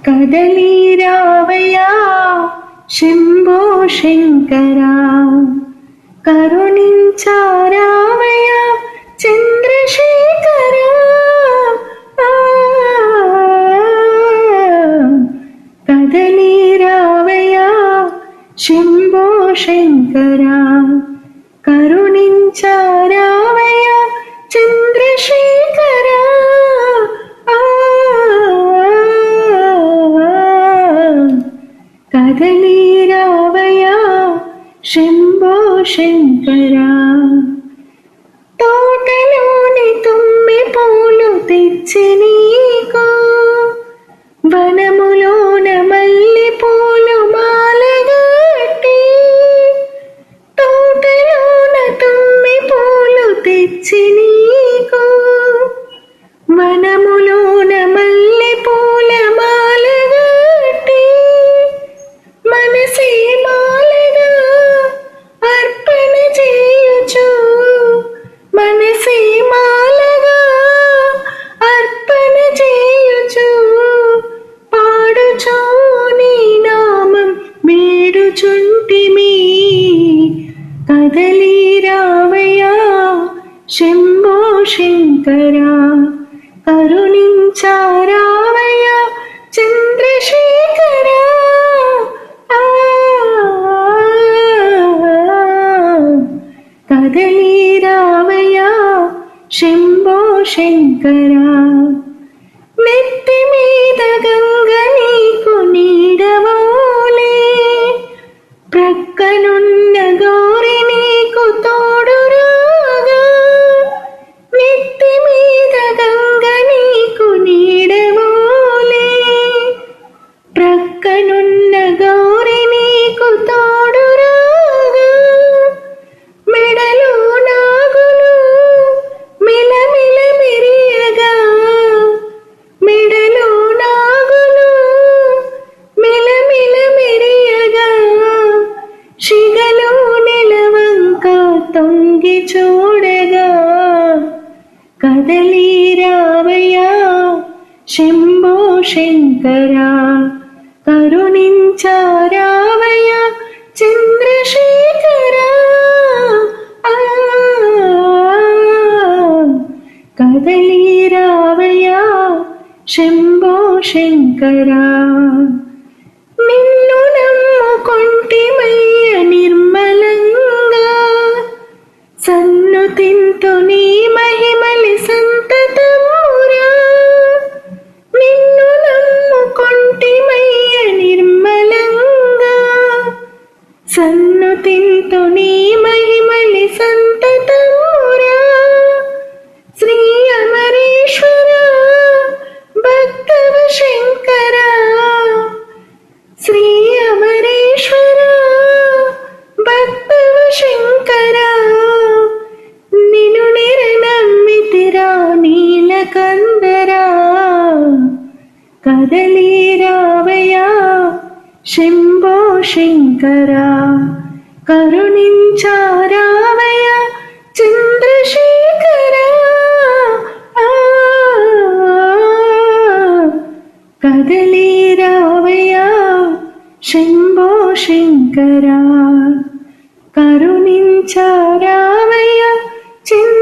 కదలి రావయ్యా శంభో శంకరా, కరుణించారావయ్యా చంద్రశేఖరా. కదలి రావయ్యా శంభో శంకరా, కరుణించారావయ్యా చంద్రశేఖరా. కదలి రావయ్యా శంభో శంకరా. తోటలోని తుమ్మి పూలు తెచ్చి నీకు, వనములోన మల్లె పూలు మాలగట్టి. తోటలోన తుమ్మి పూలు తెచ్చి నీకు, వనములోన మల్లె పూల మాలగట్టి. మనసే మాలగా అర్పణ చేయుచు, మనసే మాలగా అర్పణ చేయుచు, పాడుచు నీ నామం వేడుచుంటిమి. కదలి రావయ్యా శంభో శంకరా, కరుణించారావయ్యా చంద్రశేఖరా. కదలి రావయ్యా శంభో శంకరా. నెత్తి మీద గంగ నీకు నీడవోలే, ప్రక్కనున్న గౌరి నీకు తోడు రాగా. నెత్తి మీద గంగ నీకు నీడవోలే, ప్రక్కనున్న గౌరి నీకు తోడు రాగా. మెడలో నాగులు మిలమిల మెరియగా, మెడలో నాగులు మిలమిల మెరియగా. శిగలో నెలవంక తొంగి చూడగా. కదలి రావయ్యా శంభో శంకరా, కరుణించారావయ్యా చంద్రశేఖరా. కదలి రావయ్యా శంభో శంకరా. నిన్ను నమ్ముకొంటిమయ్య నిర్మలంగా, సన్నుతింతు నీ మహిమలి సంతతమురా. నిన్ను నమ్ముకొంటిమయ్య నిర్మలంగా, సన్నుతింతు నీ మహిమలి సంతతమురా. శ్రీ అమరేశ్వర భక్తవ శంకర, శ్రీ అమరేశ్వర భక్తవ శంకర. నిన్ను నిరనమ్మితిరా నీలకందరా. కదలి రావయ్యా శంభో శంకరా, కరుణించారావయ్యా చంద్రశేఖరా. కదలి రావయ్యా శంభో శంకరా, కరుణించారావయ్యా చంద్రశేఖరా.